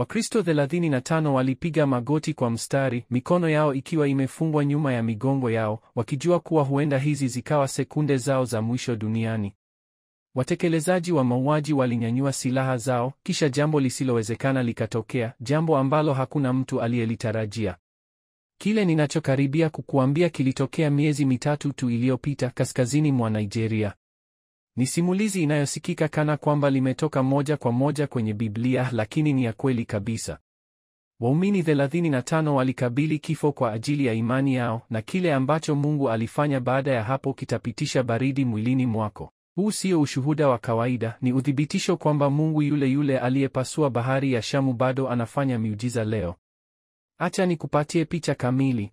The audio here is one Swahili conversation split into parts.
Wakristo 35 walipiga magoti kwa mstari, mikono yao ikiwa imefungwa nyuma ya migongo yao, wakijua kuwa huenda hizi zikawa sekunde zao za mwisho duniani. Watekelezaji wa mauaji walinyanyua silaha zao, kisha jambo lisilowezekana likatokea, jambo ambalo hakuna mtu aliyelitarajia. Kile ninachokaribia kukuambia kilitokea miezi mitatu tu iliyopita kaskazini mwa Nigeria. Ni simulizi inayosikika kana kwamba limetoka moja kwa moja kwenye Biblia, lakini ni ya kweli kabisa. Waumini 35 walikabili kifo kwa ajili ya imani yao, na kile ambacho Mungu alifanya baada ya hapo kitapitisha baridi mwilini mwako. Huu sio ushuhuda wa kawaida, ni uthibitisho kwamba Mungu yule yule aliyepasua bahari ya Shamu bado anafanya miujiza leo. Acha nikupatie picha kamili.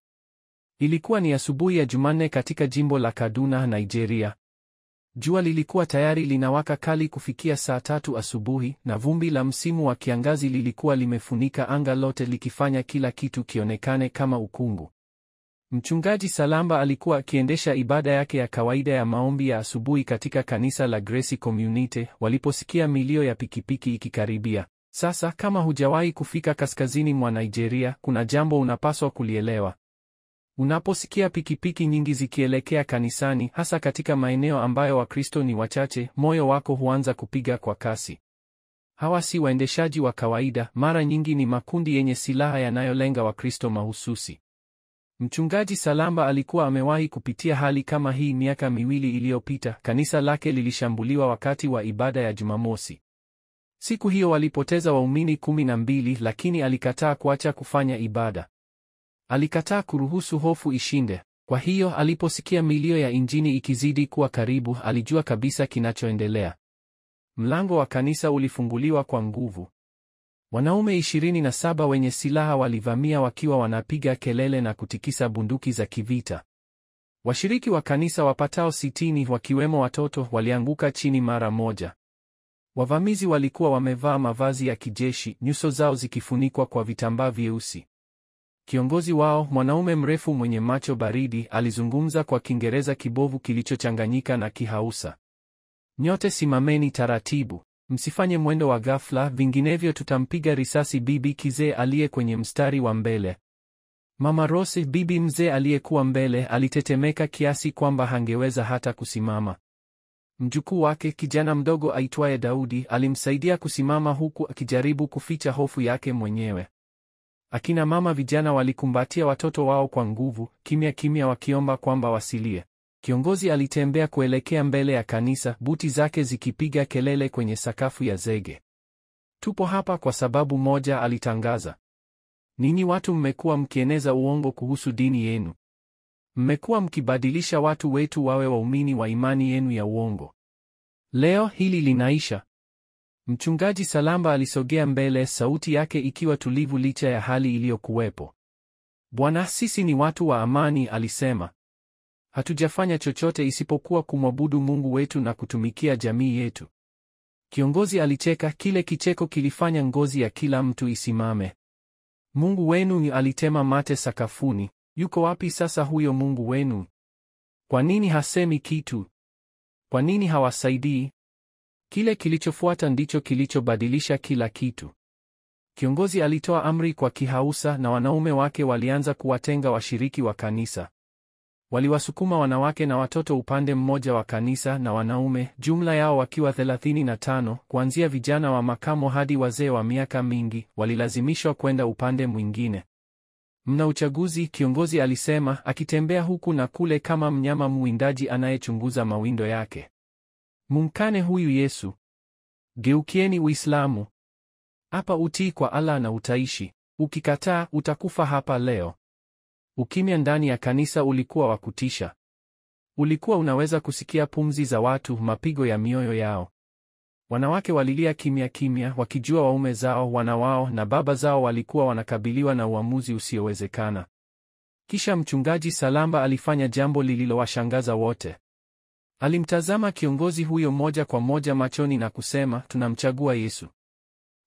Ilikuwa ni asubuhi ya Jumanne katika jimbo la Kaduna, Nigeria. Jua lilikuwa tayari linawaka kali kufikia saa 3 asubuhi, na vumbi la msimu wa kiangazi lilikuwa limefunika anga lote likifanya kila kitu kionekane kama ukungu. Mchungaji Salamba alikuwa akiendesha ibada yake ya kawaida ya maombi ya asubuhi katika kanisa la Grace Community waliposikia milio ya pikipiki ikikaribia. Sasa kama hujawahi kufika kaskazini mwa Nigeria, kuna jambo unapaswa kulielewa. Unaposikia pikipiki nyingi zikielekea kanisani, hasa katika maeneo ambayo Wakristo ni wachache, moyo wako huanza kupiga kwa kasi. Hawa si waendeshaji wa kawaida, mara nyingi ni makundi yenye silaha yanayolenga Wakristo mahususi. Mchungaji Salamba alikuwa amewahi kupitia hali kama hii miaka 2 iliyopita. Kanisa lake lilishambuliwa wakati wa ibada ya Jumamosi. Siku hiyo walipoteza waumini 12, lakini alikataa kuacha kufanya ibada. Alikataa kuruhusu hofu ishinde. Kwa hiyo aliposikia milio ya injini ikizidi kuwa karibu, alijua kabisa kinachoendelea. Mlango wa kanisa ulifunguliwa kwa nguvu. Wanaume 27 wenye silaha walivamia wakiwa wanapiga kelele na kutikisa bunduki za kivita. Washiriki wa kanisa wapatao 60, wakiwemo watoto, walianguka chini mara moja. Wavamizi walikuwa wamevaa mavazi ya kijeshi, nyuso zao zikifunikwa kwa vitambaa vyeusi. Kiongozi wao, mwanaume mrefu mwenye macho baridi, alizungumza kwa Kiingereza kibovu kilichochanganyika na Kihausa. Nyote simameni taratibu. Msifanye mwendo wa ghafla, vinginevyo tutampiga risasi bibi kizee aliye kwenye mstari wa mbele. Mama Rose, bibi mzee aliyekuwa mbele, alitetemeka kiasi kwamba hangeweza hata kusimama. Mjukuu wake, kijana mdogo aitwaye Daudi, alimsaidia kusimama huku akijaribu kuficha hofu yake mwenyewe. Akina mama vijana walikumbatia watoto wao kwa nguvu, kimya kimya wakiomba kwamba wasilie. Kiongozi alitembea kuelekea mbele ya kanisa, buti zake zikipiga kelele kwenye sakafu ya zege. Tupo hapa kwa sababu moja, alitangaza. Ninyi watu mmekuwa mkieneza uongo kuhusu dini yenu. Mmekuwa mkibadilisha watu wetu wawe waumini wa imani yenu ya uongo. Leo hili linaisha. Mchungaji Salamba alisogea mbele, sauti yake ikiwa tulivu licha ya hali iliyokuwepo. Bwana, sisi ni watu wa amani, alisema. Hatujafanya chochote isipokuwa kumwabudu Mungu wetu na kutumikia jamii yetu. Kiongozi alicheka, kile kicheko kilifanya ngozi ya kila mtu isimame. Mungu wenu, alitema mate sakafuni. Yuko wapi sasa huyo Mungu wenu? Kwa nini hasemi kitu? Kwa nini hawasaidii? Kile kilichofuata ndicho kilichobadilisha kila kitu. Kiongozi alitoa amri kwa Kihausa na wanaume wake walianza kuwatenga washiriki wa kanisa. Waliwasukuma wanawake na watoto upande mmoja wa kanisa na wanaume, jumla yao wakiwa 35, kuanzia vijana wa makamo hadi wazee wa miaka mingi, walilazimishwa kwenda upande mwingine. Mna uchaguzi, kiongozi alisema, akitembea huku na kule kama mnyama mwindaji anayechunguza mawindo yake. Mumkane huyu Yesu. Geukieni Uislamu. Hapa utii kwa Allah na utaishi. Ukikataa, utakufa hapa leo. Ukimya ndani ya kanisa ulikuwa wa kutisha. Ulikuwa unaweza kusikia pumzi za watu, mapigo ya mioyo yao. Wanawake walilia kimya kimya, wakijua waume zao, wana wao na baba zao walikuwa wanakabiliwa na uamuzi usiowezekana. Kisha mchungaji Salamba alifanya jambo lililowashangaza wote. Alimtazama kiongozi huyo moja kwa moja machoni na kusema, tunamchagua Yesu.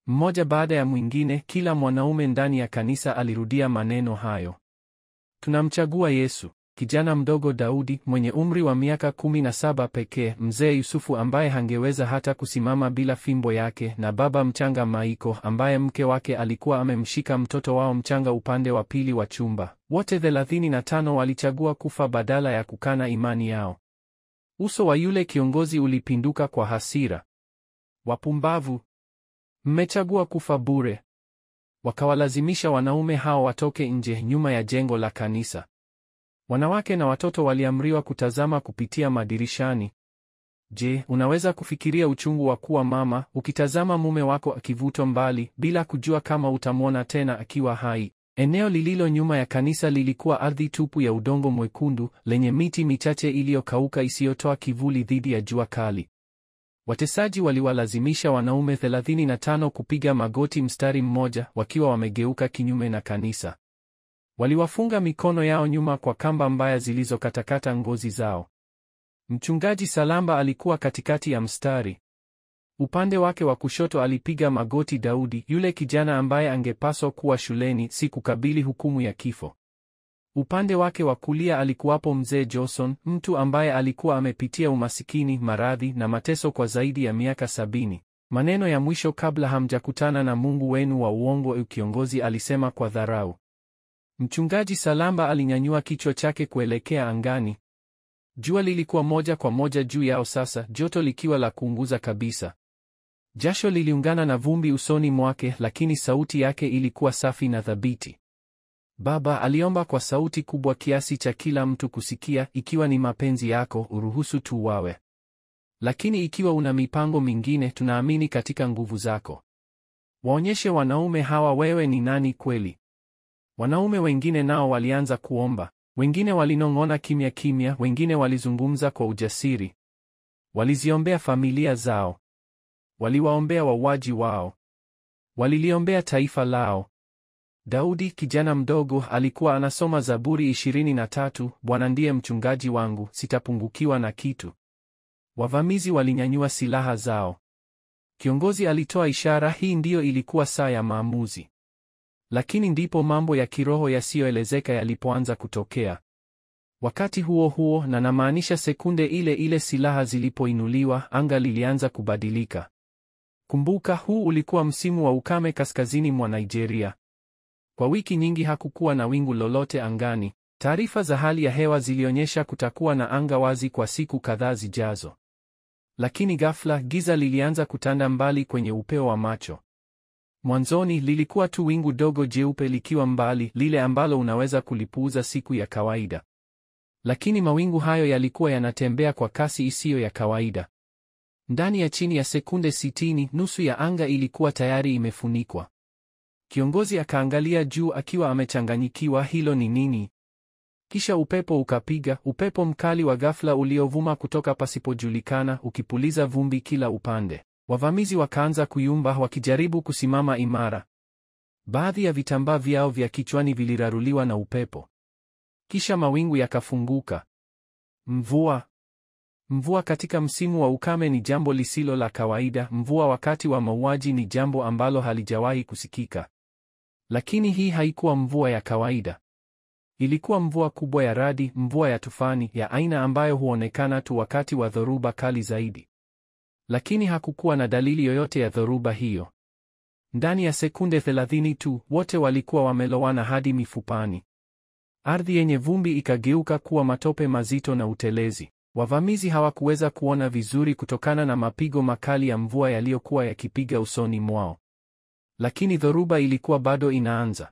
Mmoja baada ya mwingine, kila mwanaume ndani ya kanisa alirudia maneno hayo. Tunamchagua Yesu. kijana mdogo Daudi mwenye umri wa miaka 17 pekee, mzee Yusufu ambaye hangeweza hata kusimama bila fimbo yake, na baba mchanga Maiko ambaye mke wake alikuwa amemshika mtoto wao mchanga upande wa pili wa chumba. Wote 35 walichagua kufa badala ya kukana imani yao. Uso wa yule kiongozi ulipinduka kwa hasira. Wapumbavu! Mmechagua kufa bure. Wakawalazimisha wanaume hao watoke nje nyuma ya jengo la kanisa. Wanawake na watoto waliamriwa kutazama kupitia madirishani. Je, unaweza kufikiria uchungu wa kuwa mama ukitazama mume wako akivutwa mbali bila kujua kama utamwona tena akiwa hai? Eneo lililo nyuma ya kanisa lilikuwa ardhi tupu ya udongo mwekundu lenye miti michache iliyokauka isiyotoa kivuli dhidi ya jua kali. Watesaji waliwalazimisha wanaume 35 kupiga magoti mstari mmoja wakiwa wamegeuka kinyume na kanisa. Waliwafunga mikono yao nyuma kwa kamba mbaya zilizokatakata ngozi zao. Mchungaji Salamba alikuwa katikati ya mstari. Upande wake wa kushoto alipiga magoti Daudi, yule kijana ambaye angepaswa kuwa shuleni, si kukabili hukumu ya kifo. Upande wake wa kulia alikuwapo mzee Johnson, mtu ambaye alikuwa amepitia umasikini, maradhi na mateso kwa zaidi ya miaka 70. Maneno ya mwisho kabla hamjakutana na Mungu wenu wa uongo, kiongozi alisema kwa dharau. Mchungaji Salamba alinyanyua kichwa chake kuelekea angani. Jua lilikuwa moja kwa moja juu yao sasa, joto likiwa la kuunguza kabisa. Jasho liliungana na vumbi usoni mwake, lakini sauti yake ilikuwa safi na thabiti. Baba, aliomba kwa sauti kubwa kiasi cha kila mtu kusikia, ikiwa ni mapenzi yako, uruhusu tu wawe. Lakini ikiwa una mipango mingine, tunaamini katika nguvu zako. Waonyeshe wanaume hawa wewe ni nani kweli. Wanaume wengine nao walianza kuomba. Wengine walinong'ona kimya kimya, wengine walizungumza kwa ujasiri. Waliziombea familia zao. Waliwaombea wauaji wao. Waliliombea taifa lao. Daudi, kijana mdogo, alikuwa anasoma Zaburi 23, Bwana ndiye mchungaji wangu, sitapungukiwa na kitu. Wavamizi walinyanyua silaha zao. Kiongozi alitoa ishara, hii ndiyo ilikuwa saa ya maamuzi. Lakini ndipo mambo ya kiroho yasiyoelezeka yalipoanza kutokea. Wakati huo huo, na namaanisha sekunde ile ile silaha zilipoinuliwa, anga lilianza kubadilika. Kumbuka, huu ulikuwa msimu wa ukame kaskazini mwa Nigeria. Kwa wiki nyingi hakukuwa na wingu lolote angani. Taarifa za hali ya hewa zilionyesha kutakuwa na anga wazi kwa siku kadhaa zijazo. Lakini ghafla, giza lilianza kutanda mbali kwenye upeo wa macho. Mwanzoni lilikuwa tu wingu dogo jeupe likiwa mbali, lile ambalo unaweza kulipuuza siku ya kawaida. Lakini mawingu hayo yalikuwa yanatembea kwa kasi isiyo ya kawaida. Ndani ya chini ya sekunde 60, nusu ya anga ilikuwa tayari imefunikwa. Kiongozi akaangalia juu akiwa amechanganyikiwa, hilo ni nini? Kisha upepo ukapiga, upepo mkali wa ghafla uliovuma kutoka pasipojulikana, ukipuliza vumbi kila upande. Wavamizi wakaanza kuyumba, wakijaribu kusimama imara. Baadhi ya vitambaa vyao vya kichwani viliraruliwa na upepo. Kisha mawingu yakafunguka. Mvua. Mvua katika msimu wa ukame ni jambo lisilo la kawaida. Mvua wakati wa mauaji ni jambo ambalo halijawahi kusikika. Lakini hii haikuwa mvua ya kawaida. Ilikuwa mvua kubwa ya radi, mvua ya tufani, ya aina ambayo huonekana tu wakati wa dhoruba kali zaidi. Lakini hakukuwa na dalili yoyote ya dhoruba hiyo. Ndani ya sekunde 30 tu, wote walikuwa wamelowana hadi mifupani. Ardhi yenye vumbi ikageuka kuwa matope mazito na utelezi. Wavamizi hawakuweza kuona vizuri kutokana na mapigo makali ya mvua yaliyokuwa yakipiga usoni mwao. Lakini dhoruba ilikuwa bado inaanza.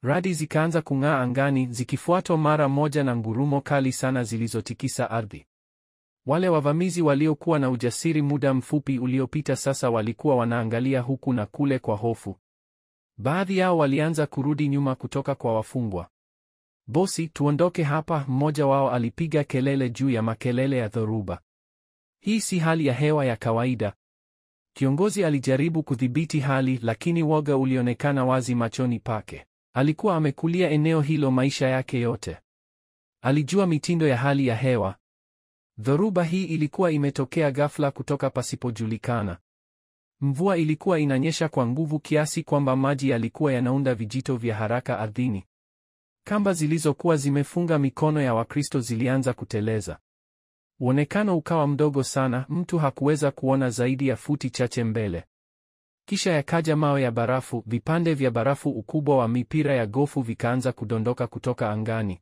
Radi zikaanza kung'aa angani, zikifuatwa mara moja na ngurumo kali sana zilizotikisa ardhi. Wale wavamizi waliokuwa na ujasiri muda mfupi uliopita sasa walikuwa wanaangalia huku na kule kwa hofu. Baadhi yao walianza kurudi nyuma kutoka kwa wafungwa. Bosi, tuondoke hapa, mmoja wao alipiga kelele juu ya makelele ya dhoruba. Hii si hali ya hewa ya kawaida. Kiongozi alijaribu kudhibiti hali, lakini woga ulionekana wazi machoni pake. Alikuwa amekulia eneo hilo maisha yake yote. Alijua mitindo ya hali ya hewa. Dhoruba hii ilikuwa imetokea ghafla kutoka pasipojulikana. Mvua ilikuwa inanyesha kwa nguvu kiasi kwamba maji yalikuwa yanaunda vijito vya haraka ardhini. Kamba zilizokuwa zimefunga mikono ya Wakristo zilianza kuteleza. Uonekano ukawa mdogo sana, mtu hakuweza kuona zaidi ya futi chache mbele. Kisha yakaja mawe ya barafu, vipande vya barafu ukubwa wa mipira ya gofu vikaanza kudondoka kutoka angani.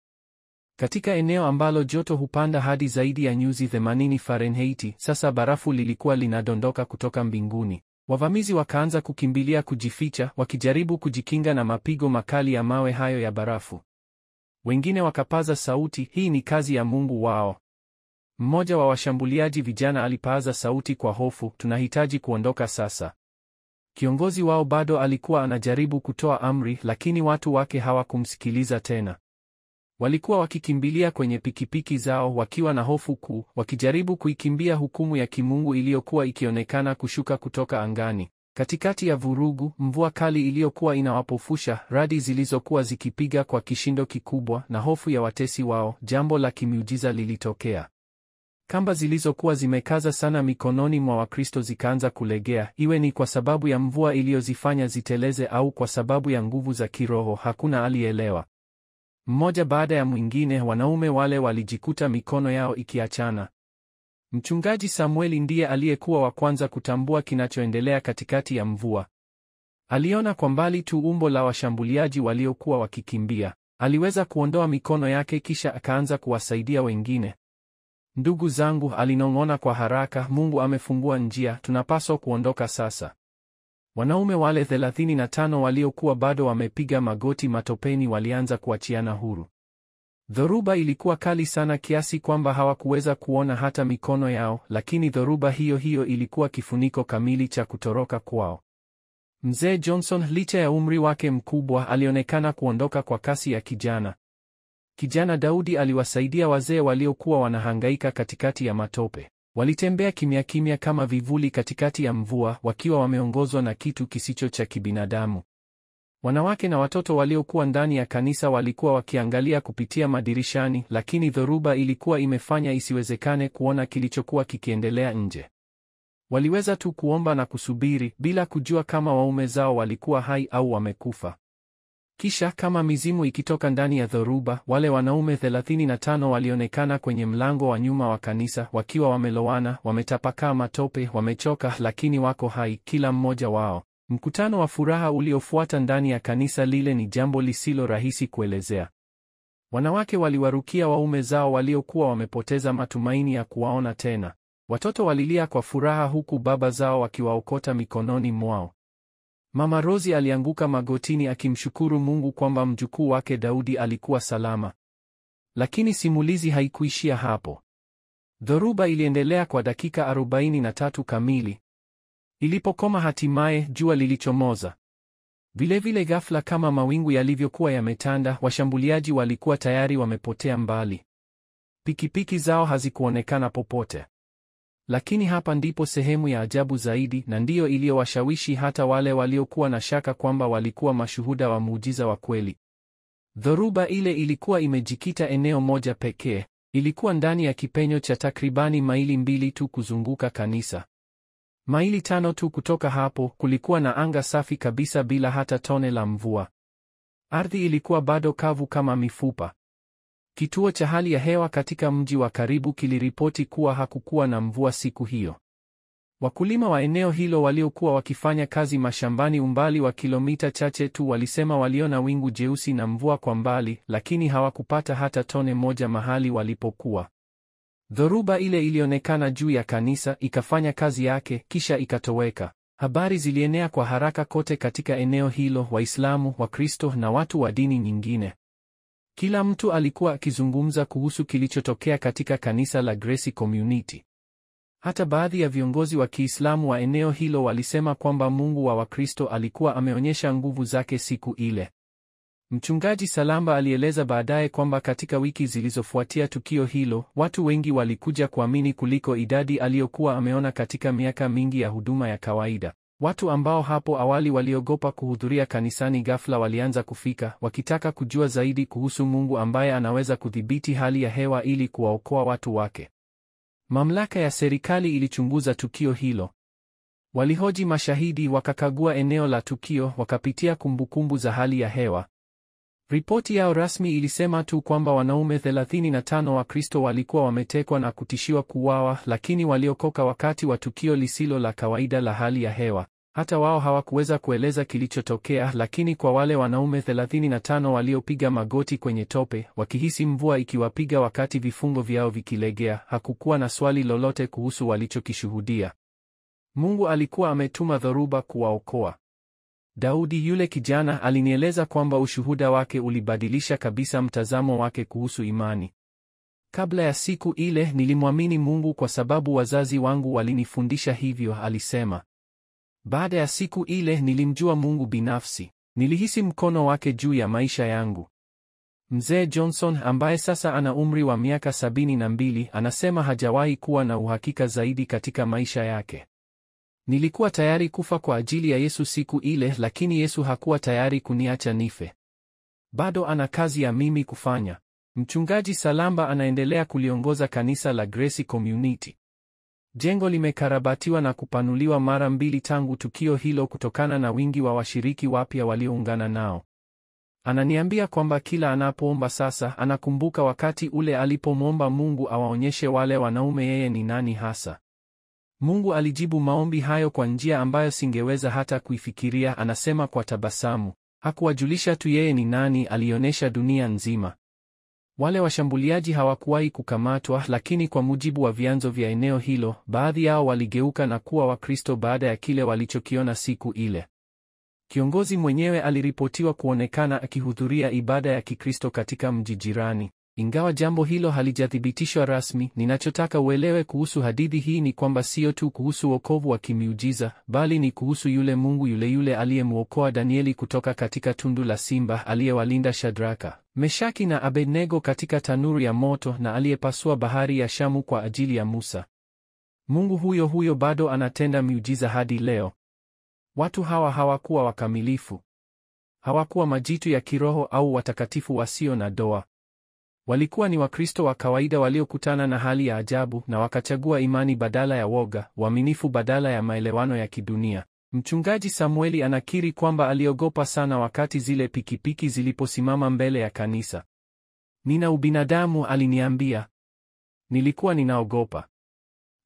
Katika eneo ambalo joto hupanda hadi zaidi ya nyuzi 80 Fahrenheit, sasa barafu lilikuwa linadondoka kutoka mbinguni. Wavamizi wakaanza kukimbilia kujificha, wakijaribu kujikinga na mapigo makali ya mawe hayo ya barafu. Wengine wakapaza sauti, hii ni kazi ya Mungu wao. Mmoja wa washambuliaji vijana alipaza sauti kwa hofu, tunahitaji kuondoka sasa. Kiongozi wao bado alikuwa anajaribu kutoa amri, lakini watu wake hawakumsikiliza tena. Walikuwa wakikimbilia kwenye pikipiki zao wakiwa na hofu kuu, wakijaribu kuikimbia hukumu ya kimungu iliyokuwa ikionekana kushuka kutoka angani. Katikati ya vurugu, mvua kali iliyokuwa inawapofusha, radi zilizokuwa zikipiga kwa kishindo kikubwa, na hofu ya watesi wao, jambo la kimiujiza lilitokea. Kamba zilizokuwa zimekaza sana mikononi mwa Wakristo zikaanza kulegea, iwe ni kwa sababu ya mvua iliyozifanya ziteleze au kwa sababu ya nguvu za kiroho, hakuna aliyeelewa. Mmoja baada ya mwingine, wanaume wale walijikuta mikono yao ikiachana. Mchungaji Samueli ndiye aliyekuwa wa kwanza kutambua kinachoendelea katikati ya mvua. Aliona kwa mbali tu umbo la washambuliaji waliokuwa wakikimbia. Aliweza kuondoa mikono yake kisha akaanza kuwasaidia wengine. Ndugu zangu, alinong'ona kwa haraka, Mungu amefungua njia, tunapaswa kuondoka sasa. Wanaume wale 35 waliokuwa bado wamepiga magoti matopeni walianza kuachiana huru. Dhoruba ilikuwa kali sana kiasi kwamba hawakuweza kuona hata mikono yao, lakini dhoruba hiyo hiyo ilikuwa kifuniko kamili cha kutoroka kwao. Mzee Johnson, licha ya umri wake mkubwa, alionekana kuondoka kwa kasi ya kijana. Kijana Daudi aliwasaidia wazee waliokuwa wanahangaika katikati ya matope. Walitembea kimya kimya kama vivuli katikati ya mvua, wakiwa wameongozwa na kitu kisicho cha kibinadamu. Wanawake na watoto waliokuwa ndani ya kanisa walikuwa wakiangalia kupitia madirishani, lakini dhoruba ilikuwa imefanya isiwezekane kuona kilichokuwa kikiendelea nje. Waliweza tu kuomba na kusubiri, bila kujua kama waume zao walikuwa hai au wamekufa. Kisha kama mizimu ikitoka ndani ya dhoruba, wale wanaume 35 walionekana kwenye mlango wa nyuma wa kanisa, wakiwa wamelowana, wametapakaa matope, wamechoka, lakini wako hai, kila mmoja wao. Mkutano wa furaha uliofuata ndani ya kanisa lile ni jambo lisilo rahisi kuelezea. Wanawake waliwarukia waume zao waliokuwa wamepoteza matumaini ya kuwaona tena. Watoto walilia kwa furaha huku baba zao wakiwaokota mikononi mwao. Mama Rosie alianguka magotini akimshukuru Mungu kwamba mjukuu wake Daudi alikuwa salama. Lakini simulizi haikuishia hapo. Dhoruba iliendelea kwa dakika 43 kamili. Ilipokoma hatimaye, jua lilichomoza. Vilevile ghafla, kama mawingu yalivyokuwa yametanda, washambuliaji walikuwa tayari wamepotea mbali. Pikipiki zao hazikuonekana popote. Lakini hapa ndipo sehemu ya ajabu zaidi, na ndiyo iliyowashawishi hata wale waliokuwa na shaka kwamba walikuwa mashuhuda wa muujiza wa kweli. Dhoruba ile ilikuwa imejikita eneo moja pekee. Ilikuwa ndani ya kipenyo cha takribani maili 2 tu kuzunguka kanisa. Maili 5 tu kutoka hapo, kulikuwa na anga safi kabisa bila hata tone la mvua. Ardhi ilikuwa bado kavu kama mifupa. Kituo cha hali ya hewa katika mji wa karibu kiliripoti kuwa hakukuwa na mvua siku hiyo. Wakulima wa eneo hilo waliokuwa wakifanya kazi mashambani umbali wa kilomita chache tu walisema waliona wingu jeusi na mvua kwa mbali, lakini hawakupata hata tone moja mahali walipokuwa. Dhoruba ile ilionekana juu ya kanisa, ikafanya kazi yake, kisha ikatoweka. Habari zilienea kwa haraka kote katika eneo hilo, Waislamu, Wakristo na watu wa dini nyingine. Kila mtu alikuwa akizungumza kuhusu kilichotokea katika kanisa la Grace Community. Hata baadhi ya viongozi wa Kiislamu wa eneo hilo walisema kwamba Mungu wa Wakristo alikuwa ameonyesha nguvu zake siku ile. Mchungaji Salamba alieleza baadaye kwamba katika wiki zilizofuatia tukio hilo, watu wengi walikuja kuamini kuliko idadi aliyokuwa ameona katika miaka mingi ya huduma ya kawaida. Watu ambao hapo awali waliogopa kuhudhuria kanisani ghafla walianza kufika, wakitaka kujua zaidi kuhusu Mungu ambaye anaweza kudhibiti hali ya hewa ili kuwaokoa watu wake. Mamlaka ya serikali ilichunguza tukio hilo. Walihoji mashahidi, wakakagua eneo la tukio, wakapitia kumbukumbu za hali ya hewa. Ripoti yao rasmi ilisema tu kwamba wanaume 35 wa Kristo walikuwa wametekwa na kutishiwa kuuawa, lakini waliokoka wakati wa tukio lisilo la kawaida la hali ya hewa. Hata wao hawakuweza kueleza kilichotokea, lakini kwa wale wanaume 35 waliopiga magoti kwenye tope, wakihisi mvua ikiwapiga wakati vifungo vyao vikilegea, hakukuwa na swali lolote kuhusu walichokishuhudia. Mungu alikuwa ametuma dhoruba kuwaokoa. Daudi yule kijana alinieleza kwamba ushuhuda wake ulibadilisha kabisa mtazamo wake kuhusu imani. Kabla ya siku ile nilimwamini Mungu kwa sababu wazazi wangu walinifundisha hivyo, alisema. Baada ya siku ile nilimjua Mungu binafsi. Nilihisi mkono wake juu ya maisha yangu. Mzee Johnson ambaye sasa ana umri wa miaka 72 anasema hajawahi kuwa na uhakika zaidi katika maisha yake. Nilikuwa tayari kufa kwa ajili ya Yesu siku ile, lakini Yesu hakuwa tayari kuniacha nife. Bado ana kazi ya mimi kufanya. Mchungaji Salamba anaendelea kuliongoza kanisa la Grace Community. Jengo limekarabatiwa na kupanuliwa mara 2 tangu tukio hilo kutokana na wingi wa washiriki wapya walioungana nao. Ananiambia kwamba kila anapoomba sasa anakumbuka wakati ule alipomwomba Mungu awaonyeshe wale wanaume yeye ni nani hasa. Mungu alijibu maombi hayo kwa njia ambayo singeweza hata kuifikiria, anasema kwa tabasamu. Hakuwajulisha tu yeye ni nani, alionyesha dunia nzima. Wale washambuliaji hawakuwahi kukamatwa, lakini kwa mujibu wa vyanzo vya eneo hilo, baadhi yao waligeuka na kuwa Wakristo baada ya kile walichokiona siku ile. Kiongozi mwenyewe aliripotiwa kuonekana akihudhuria ibada ya Kikristo katika mji jirani. Ingawa jambo hilo halijathibitishwa rasmi, ninachotaka uelewe kuhusu hadithi hii ni kwamba sio tu kuhusu wokovu wa kimiujiza, bali ni kuhusu yule Mungu yule aliyemwokoa Danieli kutoka katika tundu la simba, aliyewalinda Shadraka, Meshaki na Abednego katika tanuru ya moto, na aliyepasua bahari ya Shamu kwa ajili ya Musa. Mungu huyo huyo bado anatenda miujiza hadi leo. Watu hawa hawakuwa wakamilifu. Hawakuwa majitu ya kiroho au watakatifu wasio na doa. Walikuwa ni Wakristo wa kawaida waliokutana na hali ya ajabu na wakachagua imani badala ya woga, uaminifu badala ya maelewano ya kidunia. Mchungaji Samueli anakiri kwamba aliogopa sana wakati zile pikipiki ziliposimama mbele ya kanisa. Nina ubinadamu, aliniambia. Nilikuwa ninaogopa.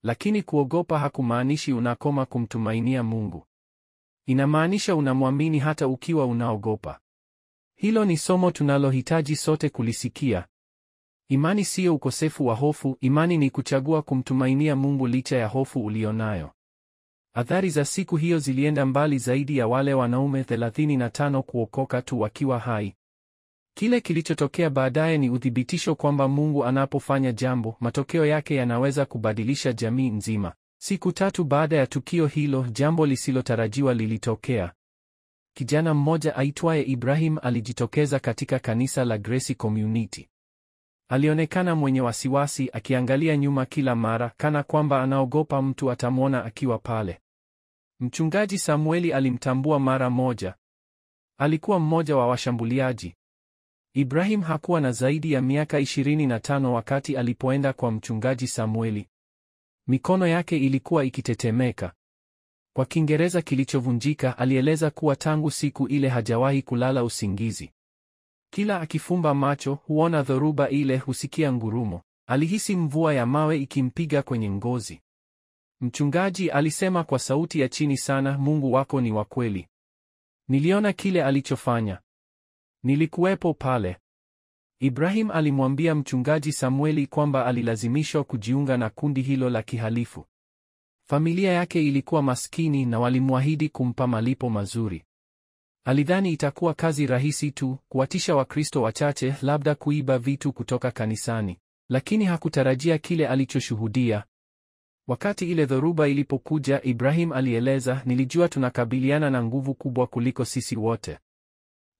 Lakini kuogopa hakumaanishi unakoma kumtumainia Mungu. Inamaanisha unamwamini hata ukiwa unaogopa. Hilo ni somo tunalohitaji sote kulisikia. Imani siyo ukosefu wa hofu, imani ni kuchagua kumtumainia Mungu licha ya hofu ulionayo. Athari za siku hiyo zilienda mbali zaidi ya wale wanaume 35 kuokoka tu wakiwa hai. Kile kilichotokea baadaye ni uthibitisho kwamba Mungu anapofanya jambo, matokeo yake yanaweza kubadilisha jamii nzima. Siku 3 baada ya tukio hilo, jambo lisilotarajiwa lilitokea. Kijana mmoja aitwaye Ibrahim alijitokeza katika kanisa la Grace Community. Alionekana mwenye wasiwasi, akiangalia nyuma kila mara, kana kwamba anaogopa mtu atamwona akiwa pale. Mchungaji Samueli alimtambua mara moja. Alikuwa mmoja wa washambuliaji. Ibrahim hakuwa na zaidi ya miaka 25 wakati alipoenda kwa mchungaji Samueli. Mikono yake ilikuwa ikitetemeka. Kwa Kiingereza kilichovunjika, alieleza kuwa tangu siku ile hajawahi kulala usingizi. Kila akifumba macho, huona dhoruba ile, husikia ngurumo. Alihisi mvua ya mawe ikimpiga kwenye ngozi. Mchungaji alisema kwa sauti ya chini sana, Mungu wako ni wa kweli. Niliona kile alichofanya. Nilikuwepo pale. Ibrahim alimwambia mchungaji Samueli kwamba alilazimishwa kujiunga na kundi hilo la kihalifu. Familia yake ilikuwa maskini na walimwahidi kumpa malipo mazuri. Alidhani itakuwa kazi rahisi tu, kuwatisha Wakristo wachache, labda kuiba vitu kutoka kanisani. Lakini hakutarajia kile alichoshuhudia. Wakati ile dhoruba ilipokuja, Ibrahim alieleza, nilijua tunakabiliana na nguvu kubwa kuliko sisi wote.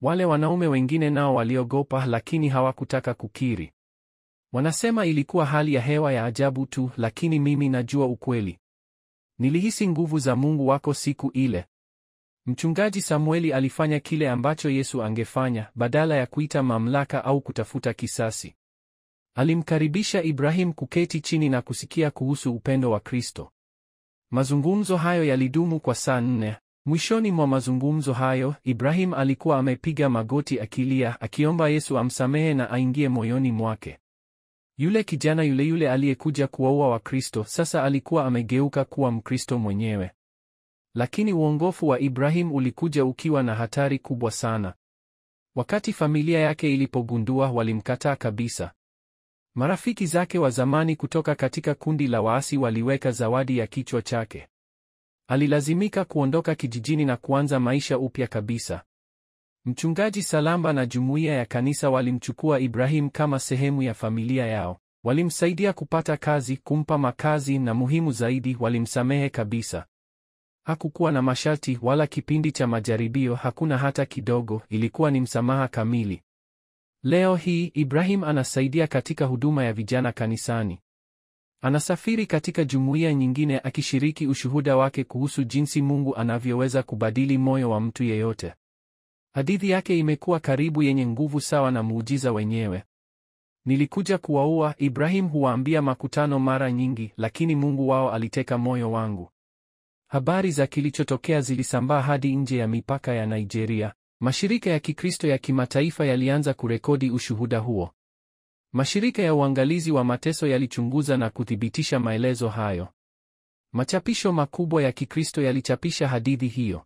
Wale wanaume wengine nao waliogopa, lakini hawakutaka kukiri. Wanasema ilikuwa hali ya hewa ya ajabu tu, lakini mimi najua ukweli. Nilihisi nguvu za Mungu wako siku ile. Mchungaji Samueli alifanya kile ambacho Yesu angefanya, badala ya kuita mamlaka au kutafuta kisasi. Alimkaribisha Ibrahim kuketi chini na kusikia kuhusu upendo wa Kristo. Mazungumzo hayo yalidumu kwa saa 4. Mwishoni mwa mazungumzo hayo, Ibrahim alikuwa amepiga magoti akilia, akiomba Yesu amsamehe na aingie moyoni mwake. Yule kijana yule aliyekuja kuwaua Wakristo sasa alikuwa amegeuka kuwa Mkristo mwenyewe. Lakini uongofu wa Ibrahim ulikuja ukiwa na hatari kubwa sana. Wakati familia yake ilipogundua, walimkataa kabisa. Marafiki zake wa zamani kutoka katika kundi la waasi waliweka zawadi ya kichwa chake. Alilazimika kuondoka kijijini na kuanza maisha upya kabisa. Mchungaji Salamba na jumuiya ya kanisa walimchukua Ibrahim kama sehemu ya familia yao. Walimsaidia kupata kazi, kumpa makazi na muhimu zaidi, walimsamehe kabisa. Hakukuwa na masharti wala kipindi cha majaribio, hakuna hata kidogo, ilikuwa ni msamaha kamili. Leo hii Ibrahim anasaidia katika huduma ya vijana kanisani. Anasafiri katika jumuiya nyingine akishiriki ushuhuda wake kuhusu jinsi Mungu anavyoweza kubadili moyo wa mtu yeyote. Hadithi yake imekuwa karibu yenye nguvu sawa na muujiza wenyewe. Nilikuja kuwaua, Ibrahim huwaambia makutano mara nyingi, lakini Mungu wao aliteka moyo wangu. Habari za kilichotokea zilisambaa hadi nje ya mipaka ya Nigeria. Mashirika ya Kikristo ya kimataifa yalianza kurekodi ushuhuda huo. Mashirika ya uangalizi wa mateso yalichunguza na kuthibitisha maelezo hayo. Machapisho makubwa ya Kikristo yalichapisha hadithi hiyo.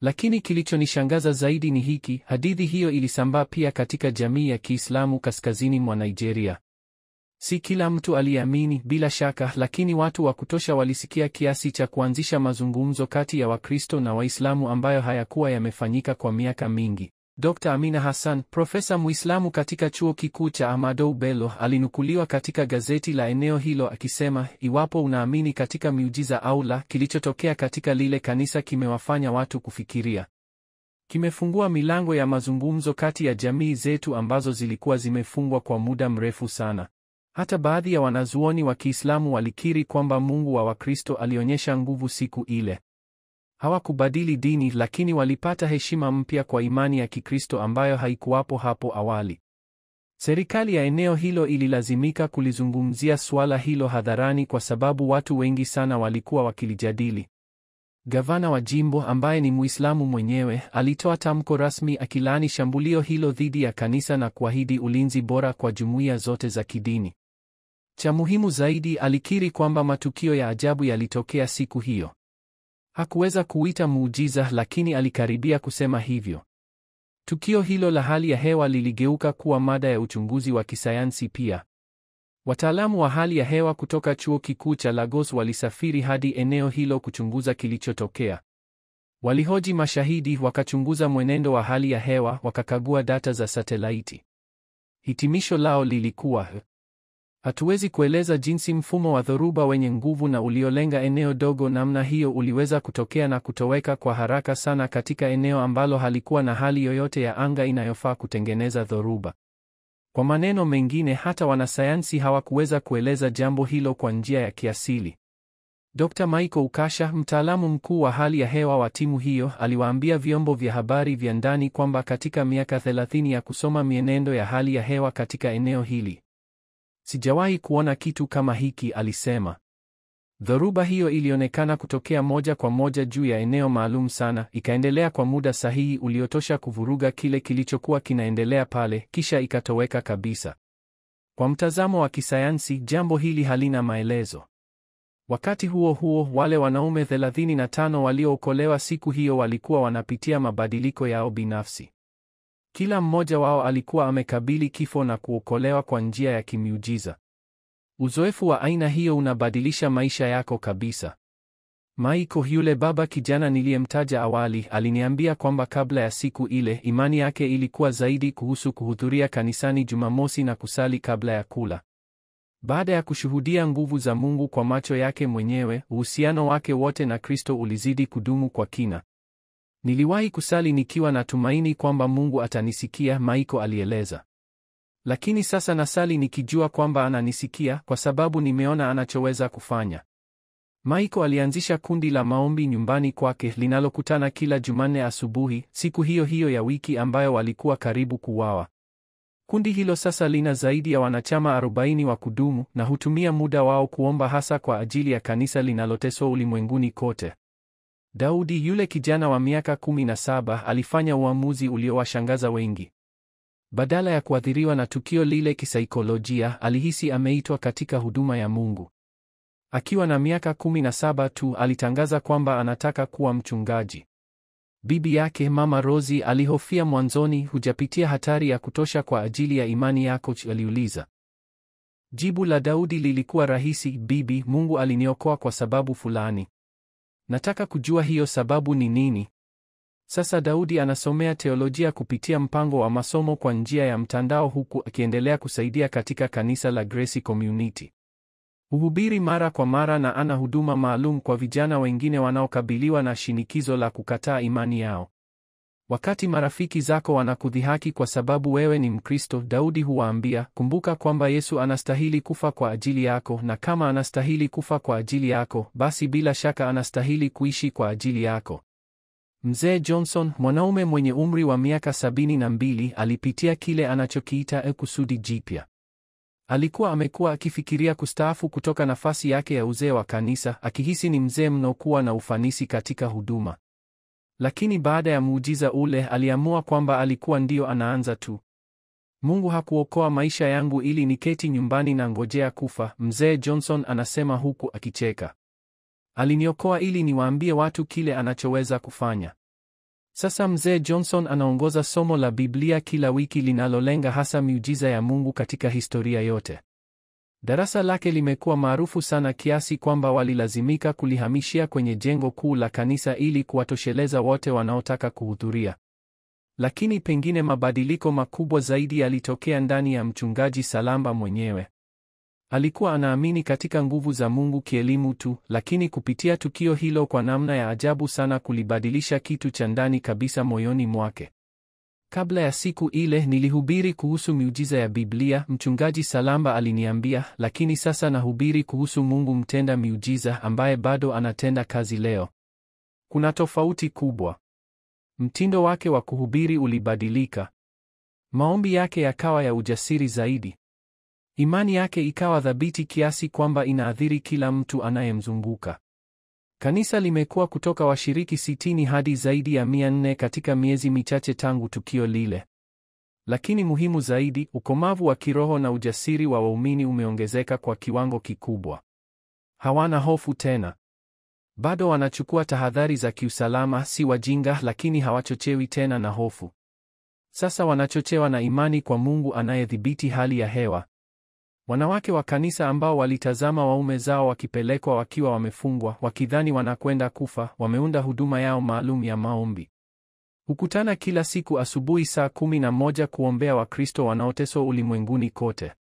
Lakini kilichonishangaza zaidi ni hiki, hadithi hiyo ilisambaa pia katika jamii ya Kiislamu kaskazini mwa Nigeria. Si kila mtu aliamini bila shaka, lakini watu wa kutosha walisikia kiasi cha kuanzisha mazungumzo kati ya Wakristo na Waislamu ambayo hayakuwa yamefanyika kwa miaka mingi. Dr. Amina Hassan, profesa Muislamu katika chuo kikuu cha Ahmadu Bello, alinukuliwa katika gazeti la eneo hilo akisema, iwapo unaamini katika miujiza au la, kilichotokea katika lile kanisa kimewafanya watu kufikiria. Kimefungua milango ya mazungumzo kati ya jamii zetu ambazo zilikuwa zimefungwa kwa muda mrefu sana. Hata baadhi ya wanazuoni wa Kiislamu walikiri kwamba Mungu wa Wakristo alionyesha nguvu siku ile. Hawakubadili dini, lakini walipata heshima mpya kwa imani ya Kikristo ambayo haikuwapo hapo awali. Serikali ya eneo hilo ililazimika kulizungumzia suala hilo hadharani kwa sababu watu wengi sana walikuwa wakilijadili. Gavana wa jimbo ambaye ni Muislamu mwenyewe alitoa tamko rasmi akilaani shambulio hilo dhidi ya kanisa na kuahidi ulinzi bora kwa jumuiya zote za kidini. Cha muhimu zaidi, alikiri kwamba matukio ya ajabu yalitokea siku hiyo. Hakuweza kuita muujiza, lakini alikaribia kusema hivyo. Tukio hilo la hali ya hewa liligeuka kuwa mada ya uchunguzi wa kisayansi pia. Wataalamu wa hali ya hewa kutoka chuo kikuu cha Lagos walisafiri hadi eneo hilo kuchunguza kilichotokea. Walihoji mashahidi, wakachunguza mwenendo wa hali ya hewa, wakakagua data za satelaiti. Hitimisho lao lilikuwa, hatuwezi kueleza jinsi mfumo wa dhoruba wenye nguvu na uliolenga eneo dogo namna hiyo uliweza kutokea na kutoweka kwa haraka sana katika eneo ambalo halikuwa na hali yoyote ya anga inayofaa kutengeneza dhoruba. Kwa maneno mengine, hata wanasayansi hawakuweza kueleza jambo hilo kwa njia ya kiasili. Dr. Michael Ukasha, mtaalamu mkuu wa hali ya hewa wa timu hiyo, aliwaambia vyombo vya habari vya ndani kwamba katika miaka 30 ya kusoma mienendo ya hali ya hewa katika eneo hili, sijawahi kuona kitu kama hiki, alisema. Dhoruba hiyo ilionekana kutokea moja kwa moja juu ya eneo maalum sana, ikaendelea kwa muda sahihi uliotosha kuvuruga kile kilichokuwa kinaendelea pale, kisha ikatoweka kabisa. Kwa mtazamo wa kisayansi, jambo hili halina maelezo. Wakati huo huo, wale wanaume 35 waliookolewa siku hiyo walikuwa wanapitia mabadiliko yao binafsi. Kila mmoja wao alikuwa amekabili kifo na kuokolewa kwa njia ya kimiujiza. Uzoefu wa aina hiyo unabadilisha maisha yako kabisa. Michael, yule baba kijana niliyemtaja awali, aliniambia kwamba kabla ya siku ile, imani yake ilikuwa zaidi kuhusu kuhudhuria kanisani Jumamosi na kusali kabla ya kula. Baada ya kushuhudia nguvu za Mungu kwa macho yake mwenyewe, uhusiano wake wote na Kristo ulizidi kudumu kwa kina. Niliwahi kusali nikiwa na tumaini kwamba Mungu atanisikia, Michael alieleza. Lakini sasa nasali nikijua kwamba ananisikia kwa sababu nimeona anachoweza kufanya. Michael alianzisha kundi la maombi nyumbani kwake linalokutana kila Jumanne asubuhi, siku hiyo hiyo ya wiki ambayo walikuwa karibu kuuawa. Kundi hilo sasa lina zaidi ya wanachama 40 wa kudumu na hutumia muda wao kuomba hasa kwa ajili ya kanisa linaloteswa ulimwenguni kote. Daudi, yule kijana wa miaka 17, alifanya uamuzi uliowashangaza wengi. Badala ya kuathiriwa na tukio lile kisaikolojia, alihisi ameitwa katika huduma ya Mungu. Akiwa na miaka 17 tu, alitangaza kwamba anataka kuwa mchungaji. Bibi yake Mama Rosie alihofia mwanzoni, hujapitia hatari ya kutosha kwa ajili ya imani yako? Aliuliza. Jibu la Daudi lilikuwa rahisi, bibi, Mungu aliniokoa kwa sababu fulani. Nataka kujua hiyo sababu ni nini? Sasa Daudi anasomea teolojia kupitia mpango wa masomo kwa njia ya mtandao huku akiendelea kusaidia katika kanisa la Grace Community. Huhubiri mara kwa mara na ana huduma maalum kwa vijana wengine wanaokabiliwa na shinikizo la kukataa imani yao. Wakati marafiki zako wanakudhihaki kwa sababu wewe ni Mkristo, Daudi huwaambia, kumbuka kwamba Yesu anastahili kufa kwa ajili yako, na kama anastahili kufa kwa ajili yako, basi bila shaka anastahili kuishi kwa ajili yako. Mzee Johnson, mwanaume mwenye umri wa miaka 72, alipitia kile anachokiita kusudi jipya. Alikuwa amekuwa akifikiria kustaafu kutoka nafasi yake ya uzee wa kanisa, akihisi ni mzee mno kuwa na ufanisi katika huduma. Lakini baada ya muujiza ule, aliamua kwamba alikuwa ndio anaanza tu. Mungu hakuokoa maisha yangu ili niketi nyumbani na ngojea kufa, mzee Johnson anasema huku akicheka. Aliniokoa ili niwaambie watu kile anachoweza kufanya. Sasa mzee Johnson anaongoza somo la Biblia kila wiki linalolenga hasa miujiza ya Mungu katika historia yote. Darasa lake limekuwa maarufu sana kiasi kwamba walilazimika kulihamishia kwenye jengo kuu la kanisa ili kuwatosheleza wote wanaotaka kuhudhuria. Lakini pengine mabadiliko makubwa zaidi yalitokea ndani ya mchungaji Salamba mwenyewe. Alikuwa anaamini katika nguvu za Mungu kielimu tu, lakini kupitia tukio hilo kwa namna ya ajabu sana kulibadilisha kitu cha ndani kabisa moyoni mwake. Kabla ya siku ile nilihubiri kuhusu miujiza ya Biblia, mchungaji Salamba aliniambia, lakini sasa nahubiri kuhusu Mungu mtenda miujiza ambaye bado anatenda kazi leo. Kuna tofauti kubwa. Mtindo wake wa kuhubiri ulibadilika. Maombi yake yakawa ya ujasiri zaidi. Imani yake ikawa thabiti kiasi kwamba inaathiri kila mtu anayemzunguka. Kanisa limekuwa kutoka washiriki 60 hadi zaidi ya 400 katika miezi michache tangu tukio lile. Lakini muhimu zaidi, ukomavu wa kiroho na ujasiri wa waumini umeongezeka kwa kiwango kikubwa. Hawana hofu tena. Bado wanachukua tahadhari za kiusalama, si wajinga, lakini hawachochewi tena na hofu. Sasa wanachochewa na imani kwa Mungu anayedhibiti hali ya hewa. Wanawake wa kanisa ambao walitazama waume zao wakipelekwa wakiwa wamefungwa, wakidhani wanakwenda kufa, wameunda huduma yao maalum ya maombi. Hukutana kila siku asubuhi saa 11 kuombea Wakristo wanaoteswa ulimwenguni kote.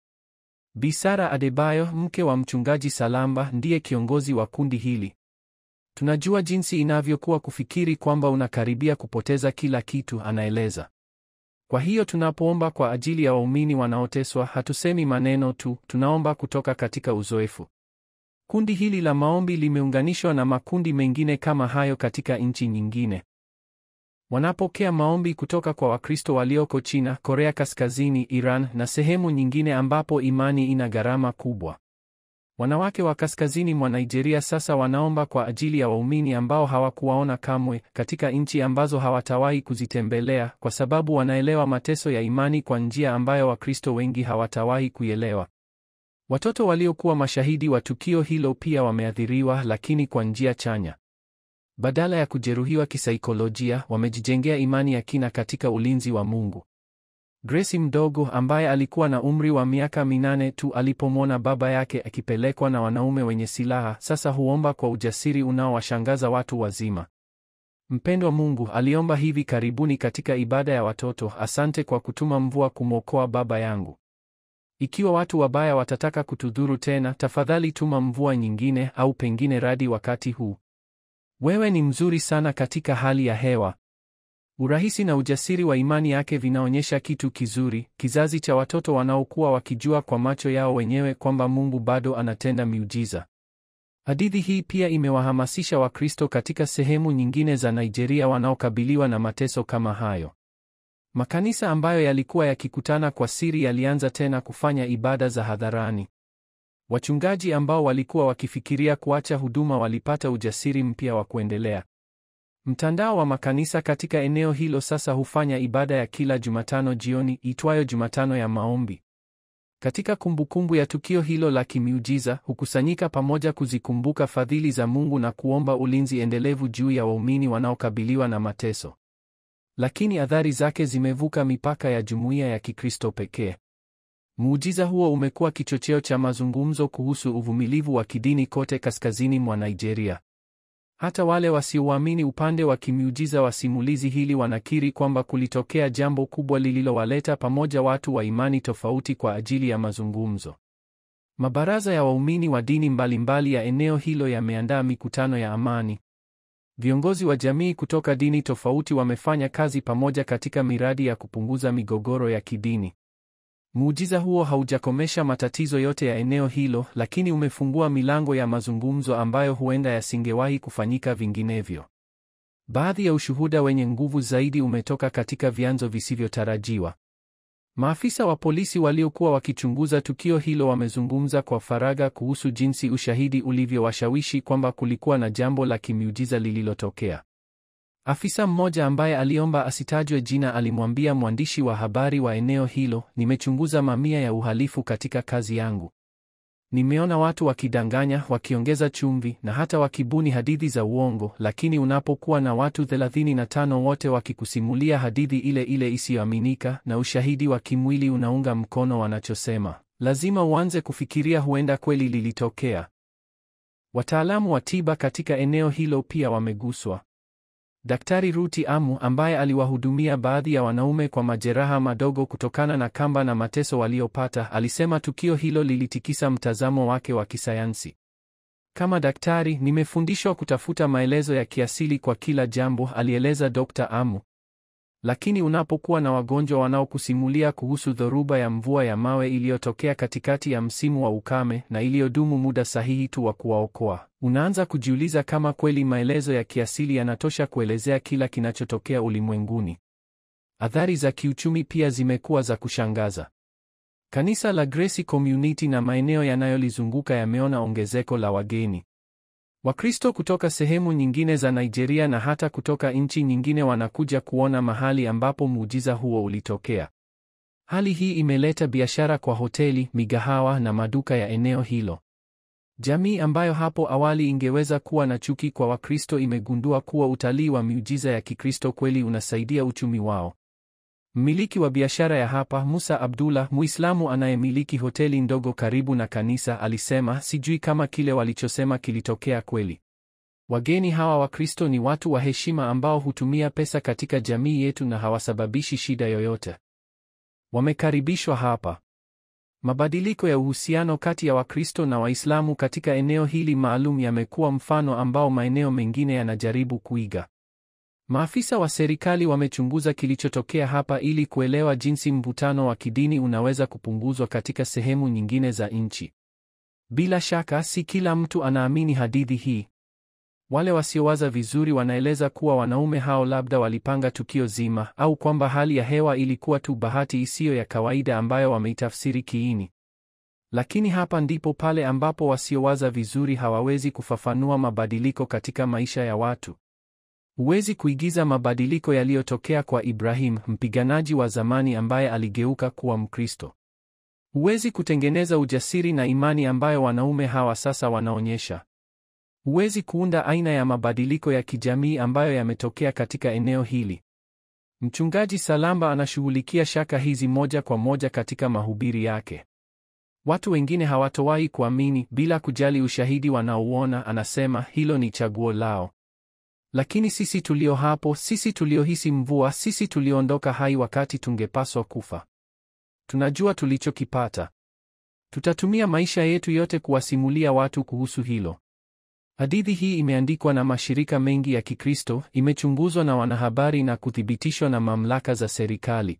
Bi Sara Adebayo, mke wa mchungaji Salamba, ndiye kiongozi wa kundi hili. Tunajua jinsi inavyokuwa kufikiri kwamba unakaribia kupoteza kila kitu, anaeleza. Kwa hiyo tunapoomba kwa ajili ya waumini wanaoteswa, hatusemi maneno tu, tunaomba kutoka katika uzoefu. Kundi hili la maombi limeunganishwa na makundi mengine kama hayo katika nchi nyingine. Wanapokea maombi kutoka kwa Wakristo walioko China, Korea Kaskazini, Iran na sehemu nyingine ambapo imani ina gharama kubwa. Wanawake wa kaskazini mwa Nigeria sasa wanaomba kwa ajili ya waumini ambao hawakuwaona kamwe, katika nchi ambazo hawatawahi kuzitembelea, kwa sababu wanaelewa mateso ya imani kwa njia ambayo Wakristo wengi hawatawahi kuielewa. Watoto waliokuwa mashahidi wa tukio hilo pia wameathiriwa, lakini kwa njia chanya. Badala ya kujeruhiwa kisaikolojia, wamejijengea imani ya kina katika ulinzi wa Mungu. Grace mdogo ambaye alikuwa na umri wa miaka 8 tu alipomwona baba yake akipelekwa na wanaume wenye silaha, sasa huomba kwa ujasiri unaowashangaza watu wazima. Mpendwa Mungu, aliomba hivi karibuni katika ibada ya watoto, asante kwa kutuma mvua kumwokoa baba yangu. Ikiwa watu wabaya watataka kutudhuru tena, tafadhali tuma mvua nyingine au pengine radi wakati huu. Wewe ni mzuri sana katika hali ya hewa. Urahisi na ujasiri wa imani yake vinaonyesha kitu kizuri, kizazi cha watoto wanaokuwa wakijua kwa macho yao wenyewe kwamba Mungu bado anatenda miujiza. Hadithi hii pia imewahamasisha Wakristo katika sehemu nyingine za Nigeria wanaokabiliwa na mateso kama hayo. Makanisa ambayo yalikuwa yakikutana kwa siri yalianza tena kufanya ibada za hadharani. Wachungaji ambao walikuwa wakifikiria kuacha huduma walipata ujasiri mpya wa kuendelea. Mtandao wa makanisa katika eneo hilo sasa hufanya ibada ya kila Jumatano jioni itwayo Jumatano ya Maombi. Katika kumbukumbu ya tukio hilo la kimiujiza, hukusanyika pamoja kuzikumbuka fadhili za Mungu na kuomba ulinzi endelevu juu ya waumini wanaokabiliwa na mateso. Lakini athari zake zimevuka mipaka ya jumuiya ya Kikristo pekee. Muujiza huo umekuwa kichocheo cha mazungumzo kuhusu uvumilivu wa kidini kote kaskazini mwa Nigeria. Hata wale wasioamini upande wa kimiujiza wa simulizi hili wanakiri kwamba kulitokea jambo kubwa lililowaleta pamoja watu wa imani tofauti kwa ajili ya mazungumzo. Mabaraza ya waumini wa dini mbalimbali ya eneo hilo yameandaa mikutano ya amani. Viongozi wa jamii kutoka dini tofauti wamefanya kazi pamoja katika miradi ya kupunguza migogoro ya kidini. Muujiza huo haujakomesha matatizo yote ya eneo hilo, lakini umefungua milango ya mazungumzo ambayo huenda yasingewahi kufanyika vinginevyo. Baadhi ya ushuhuda wenye nguvu zaidi umetoka katika vyanzo visivyotarajiwa. Maafisa wa polisi waliokuwa wakichunguza tukio hilo wamezungumza kwa faragha kuhusu jinsi ushahidi ulivyowashawishi kwamba kulikuwa na jambo la kimiujiza lililotokea. Afisa mmoja ambaye aliomba asitajwe jina alimwambia mwandishi wa habari wa eneo hilo, "Nimechunguza mamia ya uhalifu katika kazi yangu. Nimeona watu wakidanganya, wakiongeza chumvi na hata wakibuni hadithi za uongo, lakini unapokuwa na watu 35 wote wakikusimulia hadithi ile ile isiyoaminika na ushahidi wa kimwili unaunga mkono wanachosema, lazima uanze kufikiria huenda kweli lilitokea." Wataalamu wa tiba katika eneo hilo pia wameguswa. Daktari Ruti Amu ambaye aliwahudumia baadhi ya wanaume kwa majeraha madogo kutokana na kamba na mateso waliopata, alisema tukio hilo lilitikisa mtazamo wake wa kisayansi. "Kama daktari, nimefundishwa kutafuta maelezo ya kiasili kwa kila jambo," alieleza Dr. Amu. Lakini unapokuwa na wagonjwa wanaokusimulia kuhusu dhoruba ya mvua ya mawe iliyotokea katikati ya msimu wa ukame na iliyodumu muda sahihi tu wa kuwaokoa, unaanza kujiuliza kama kweli maelezo ya kiasili yanatosha kuelezea kila kinachotokea ulimwenguni. Athari za kiuchumi pia zimekuwa za kushangaza. Kanisa la Grace Community na maeneo yanayolizunguka yameona ongezeko la wageni. Wakristo kutoka sehemu nyingine za Nigeria na hata kutoka nchi nyingine wanakuja kuona mahali ambapo muujiza huo ulitokea. Hali hii imeleta biashara kwa hoteli, migahawa na maduka ya eneo hilo. Jamii ambayo hapo awali ingeweza kuwa na chuki kwa Wakristo imegundua kuwa utalii wa miujiza ya Kikristo kweli unasaidia uchumi wao. Mmiliki wa biashara ya hapa, Musa Abdullah, Muislamu anayemiliki hoteli ndogo karibu na kanisa, alisema, "Sijui kama kile walichosema kilitokea kweli. Wageni hawa Wakristo ni watu wa heshima ambao hutumia pesa katika jamii yetu na hawasababishi shida yoyote. Wamekaribishwa hapa." Mabadiliko ya uhusiano kati ya Wakristo na Waislamu katika eneo hili maalum yamekuwa mfano ambao maeneo mengine yanajaribu kuiga. Maafisa wa serikali wamechunguza kilichotokea hapa ili kuelewa jinsi mvutano wa kidini unaweza kupunguzwa katika sehemu nyingine za nchi. Bila shaka, si kila mtu anaamini hadithi hii. Wale wasiowaza vizuri wanaeleza kuwa wanaume hao labda walipanga tukio zima, au kwamba hali ya hewa ilikuwa tu bahati isiyo ya kawaida ambayo wameitafsiri kiini. Lakini hapa ndipo pale ambapo wasiowaza vizuri hawawezi kufafanua mabadiliko katika maisha ya watu. Huwezi kuigiza mabadiliko yaliyotokea kwa Ibrahim, mpiganaji wa zamani ambaye aligeuka kuwa Mkristo. Huwezi kutengeneza ujasiri na imani ambayo wanaume hawa sasa wanaonyesha. Huwezi kuunda aina ya mabadiliko ya kijamii ambayo yametokea katika eneo hili. Mchungaji Salamba anashughulikia shaka hizi moja kwa moja katika mahubiri yake. Watu wengine hawatowahi kuamini bila kujali ushahidi wanaouona, anasema, hilo ni chaguo lao. Lakini sisi tulio hapo, sisi tuliohisi mvua, sisi tuliondoka hai wakati tungepaswa kufa, tunajua tulichokipata. Tutatumia maisha yetu yote kuwasimulia watu kuhusu hilo. Hadithi hii imeandikwa na mashirika mengi ya Kikristo, imechunguzwa na wanahabari na kuthibitishwa na mamlaka za serikali.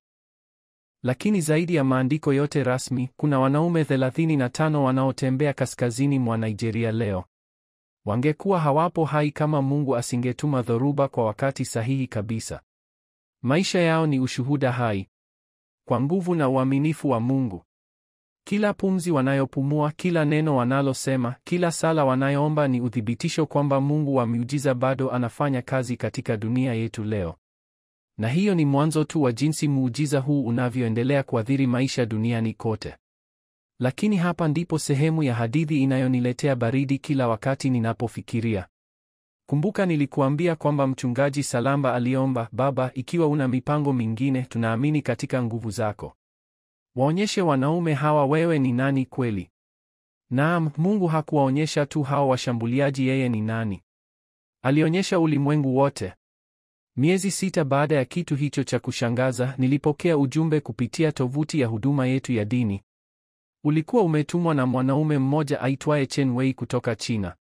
Lakini zaidi ya maandiko yote rasmi, kuna wanaume 35 wanaotembea kaskazini mwa Nigeria leo. Wangekuwa hawapo hai kama Mungu asingetuma dhoruba kwa wakati sahihi kabisa. Maisha yao ni ushuhuda hai kwa nguvu na uaminifu wa Mungu. Kila pumzi wanayopumua, kila neno wanalosema, kila sala wanayoomba ni uthibitisho kwamba Mungu wa miujiza bado anafanya kazi katika dunia yetu leo. Na hiyo ni mwanzo tu wa jinsi muujiza huu unavyoendelea kuathiri maisha duniani kote. Lakini hapa ndipo sehemu ya hadithi inayoniletea baridi kila wakati ninapofikiria. Kumbuka nilikuambia kwamba mchungaji Salamba aliomba, Baba, ikiwa una mipango mingine, tunaamini katika nguvu zako. Waonyeshe wanaume hawa wewe ni nani kweli. Naam, Mungu hakuwaonyesha tu hawa washambuliaji yeye ni nani. Alionyesha ulimwengu wote. Miezi 6 baada ya kitu hicho cha kushangaza, nilipokea ujumbe kupitia tovuti ya huduma yetu ya dini. Ulikuwa umetumwa na mwanaume mmoja aitwaye Chen Wei kutoka China.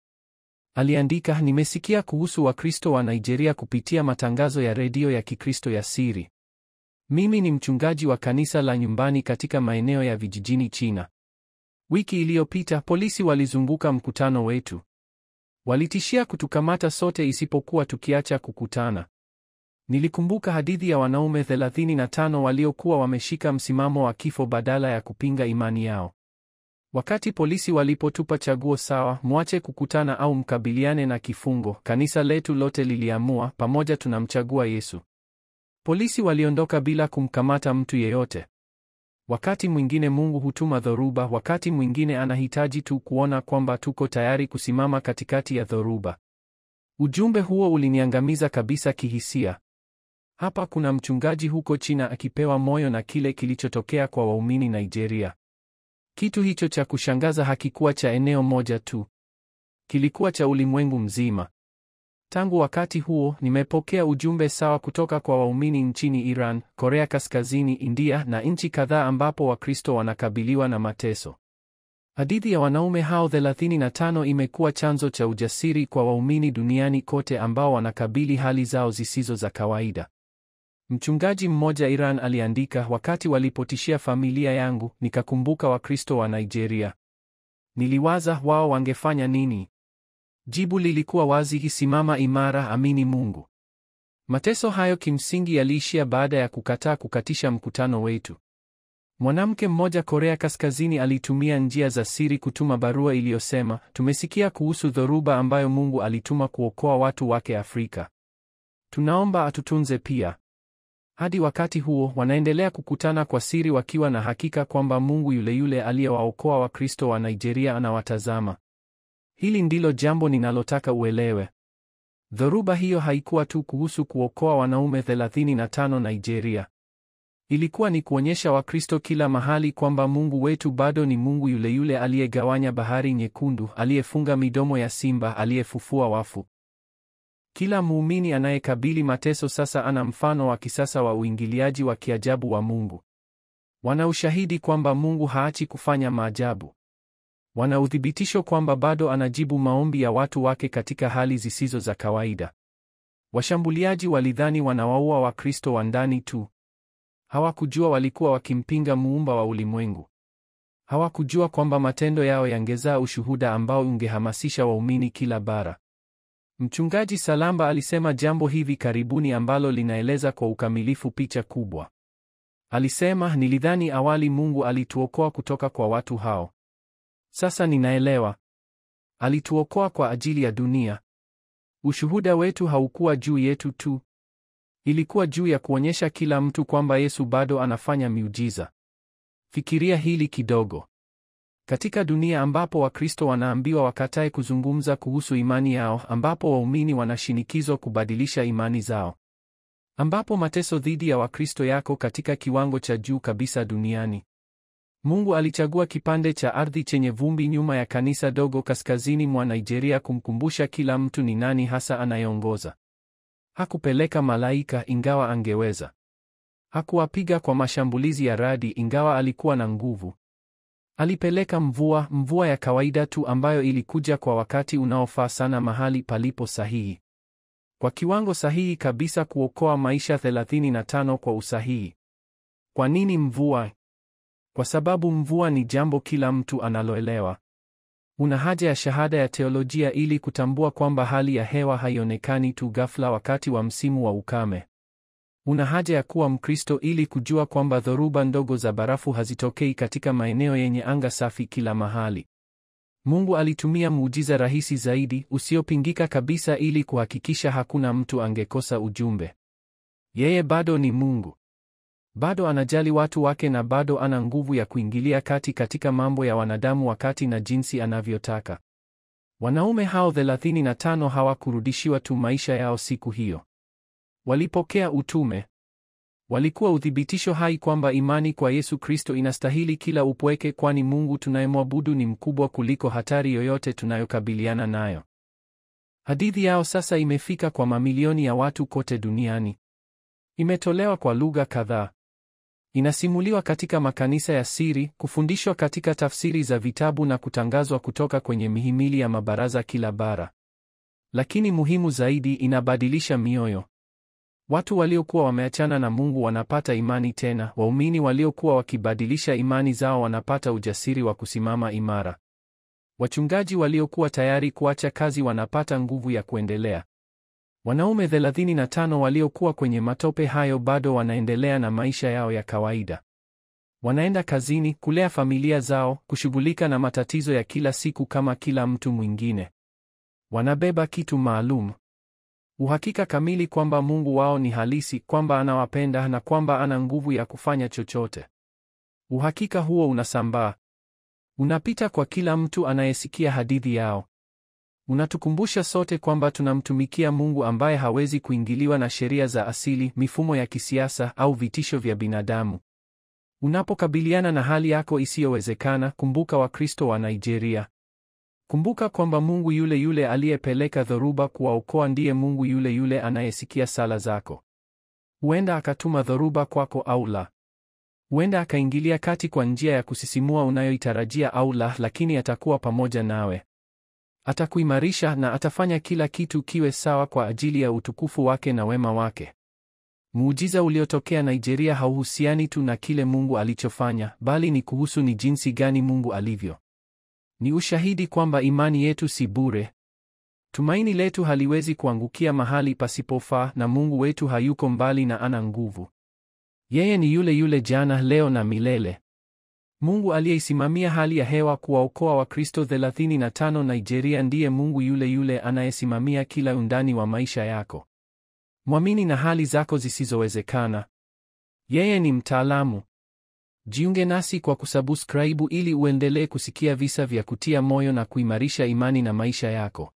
Aliandika, nimesikia kuhusu Wakristo wa Nigeria kupitia matangazo ya redio ya Kikristo ya siri. Mimi ni mchungaji wa kanisa la nyumbani katika maeneo ya vijijini China. Wiki iliyopita polisi walizunguka mkutano wetu. Walitishia kutukamata sote isipokuwa tukiacha kukutana. Nilikumbuka hadithi ya wanaume 35 waliokuwa wameshika msimamo wa kifo badala ya kupinga imani yao. Wakati polisi walipotupa chaguo sawa, mwache kukutana au mkabiliane na kifungo, kanisa letu lote liliamua, pamoja tunamchagua Yesu. Polisi waliondoka bila kumkamata mtu yeyote. Wakati mwingine Mungu hutuma dhoruba, wakati mwingine anahitaji tu kuona kwamba tuko tayari kusimama katikati ya dhoruba. Ujumbe huo uliniangamiza kabisa kihisia. Hapa kuna mchungaji huko China akipewa moyo na kile kilichotokea kwa waumini Nigeria. Kitu hicho cha kushangaza hakikuwa cha eneo moja tu. Kilikuwa cha ulimwengu mzima. Tangu wakati huo, nimepokea ujumbe sawa kutoka kwa waumini nchini Iran, Korea Kaskazini, India na nchi kadhaa ambapo Wakristo wanakabiliwa na mateso. Hadithi ya wanaume hao 35 imekuwa chanzo cha ujasiri kwa waumini duniani kote ambao wanakabili hali zao zisizo za kawaida. Mchungaji mmoja Iran aliandika, wakati walipotishia familia yangu, nikakumbuka Wakristo wa Nigeria. Niliwaza, wao wangefanya nini? Jibu lilikuwa wazi, simama imara, amini Mungu. Mateso hayo kimsingi yaliishia baada ya kukatisha mkutano wetu. Mwanamke mmoja Korea Kaskazini alitumia njia za siri kutuma barua iliyosema, tumesikia kuhusu dhoruba ambayo Mungu alituma kuokoa watu wake Afrika. Tunaomba atutunze pia. Hadi wakati huo, wanaendelea kukutana kwa siri wakiwa na hakika kwamba Mungu yule yule aliyewaokoa Wakristo wa Nigeria anawatazama. Hili ndilo jambo ninalotaka uelewe. Dhoruba hiyo haikuwa tu kuhusu kuokoa wanaume 35 Nigeria. Ilikuwa ni kuonyesha Wakristo kila mahali kwamba Mungu wetu bado ni Mungu yule yule aliyegawanya bahari nyekundu, aliyefunga midomo ya simba, aliyefufua wafu. Kila muumini anayekabili mateso sasa ana mfano wa kisasa wa uingiliaji wa kiajabu wa Mungu. Wana ushahidi kwamba Mungu haachi kufanya maajabu. Wana uthibitisho kwamba bado anajibu maombi ya watu wake katika hali zisizo za kawaida. Washambuliaji walidhani wanawaua Wakristo wa ndani tu. Hawakujua walikuwa wakimpinga muumba wa ulimwengu. Hawakujua kwamba matendo yao yangezaa ushuhuda ambao ungehamasisha waumini kila bara. Mchungaji Salamba alisema jambo hivi karibuni ambalo linaeleza kwa ukamilifu picha kubwa. Alisema, nilidhani awali Mungu alituokoa kutoka kwa watu hao. Sasa ninaelewa. Alituokoa kwa ajili ya dunia. Ushuhuda wetu haukuwa juu yetu tu. Ilikuwa juu ya kuonyesha kila mtu kwamba Yesu bado anafanya miujiza. Fikiria hili kidogo. Katika dunia ambapo Wakristo wanaambiwa wakatae kuzungumza kuhusu imani yao, ambapo waumini wanashinikizwa kubadilisha imani zao, ambapo mateso dhidi ya Wakristo yako katika kiwango cha juu kabisa duniani, Mungu alichagua kipande cha ardhi chenye vumbi nyuma ya kanisa dogo kaskazini mwa Nigeria kumkumbusha kila mtu ni nani hasa anayeongoza. Hakupeleka malaika ingawa angeweza. Hakuwapiga kwa mashambulizi ya radi ingawa alikuwa na nguvu. Alipeleka mvua ya kawaida tu ambayo ilikuja kwa wakati unaofaa sana mahali palipo sahihi. Kwa kiwango sahihi kabisa kuokoa maisha 35 kwa usahihi. Kwa nini mvua? Kwa sababu mvua ni jambo kila mtu analoelewa. Una haja ya shahada ya teolojia ili kutambua kwamba hali ya hewa haionekani tu ghafla wakati wa msimu wa ukame. Una haja ya kuwa Mkristo ili kujua kwamba dhoruba ndogo za barafu hazitokei katika maeneo yenye anga safi kila mahali. Mungu alitumia muujiza rahisi zaidi, usiopingika kabisa ili kuhakikisha hakuna mtu angekosa ujumbe. Yeye bado ni Mungu. Bado anajali watu wake na bado ana nguvu ya kuingilia kati katika mambo ya wanadamu wakati na jinsi anavyotaka. Wanaume hao 35 hawakurudishiwa tu maisha yao siku hiyo. Walipokea utume. Walikuwa uthibitisho hai kwamba imani kwa Yesu Kristo inastahili kila upweke, kwani Mungu tunayemwabudu ni mkubwa kuliko hatari yoyote tunayokabiliana nayo. Hadithi yao sasa imefika kwa mamilioni ya watu kote duniani. Imetolewa kwa lugha kadhaa. Inasimuliwa katika makanisa ya siri, kufundishwa katika tafsiri za vitabu na kutangazwa kutoka kwenye mihimili ya mabaraza kila bara. Lakini muhimu zaidi, inabadilisha mioyo. Watu waliokuwa wameachana na Mungu wanapata imani tena, waumini waliokuwa wakibadilisha imani zao wanapata ujasiri wa kusimama imara. Wachungaji waliokuwa tayari kuacha kazi wanapata nguvu ya kuendelea. Wanaume 35 waliokuwa kwenye matope hayo bado wanaendelea na maisha yao ya kawaida. Wanaenda kazini, kulea familia zao, kushughulika na matatizo ya kila siku kama kila mtu mwingine. Wanabeba kitu maalum. Uhakika kamili kwamba Mungu wao ni halisi, kwamba anawapenda na kwamba ana nguvu ya kufanya chochote. Uhakika huo unasambaa. Unapita kwa kila mtu anayesikia hadithi yao. Unatukumbusha sote kwamba tunamtumikia Mungu ambaye hawezi kuingiliwa na sheria za asili, mifumo ya kisiasa au vitisho vya binadamu. Unapokabiliana na hali yako isiyowezekana, kumbuka Wakristo wa Nigeria. Kumbuka kwamba Mungu yule yule aliyepeleka dhoruba kuwaokoa ndiye Mungu yule yule anayesikia sala zako. Huenda akatuma dhoruba kwako au la. Huenda akaingilia kati kwa njia ya kusisimua unayoitarajia au la, lakini atakuwa pamoja nawe. Atakuimarisha na atafanya kila kitu kiwe sawa kwa ajili ya utukufu wake na wema wake. Muujiza uliotokea Nigeria hauhusiani tu na kile Mungu alichofanya, bali ni kuhusu ni jinsi gani Mungu alivyo. Ni ushahidi kwamba imani yetu si bure. Tumaini letu haliwezi kuangukia mahali pasipofaa, na Mungu wetu hayuko mbali na ana nguvu. Yeye ni yule yule jana, leo na milele. Mungu aliyeisimamia hali ya hewa kuwaokoa Wakristo 35 Nigeria ndiye Mungu yule yule anayesimamia kila undani wa maisha yako. Mwamini na hali zako zisizowezekana. Yeye ni mtaalamu. Jiunge nasi kwa kusubscribe ili uendelee kusikia visa vya kutia moyo na kuimarisha imani na maisha yako.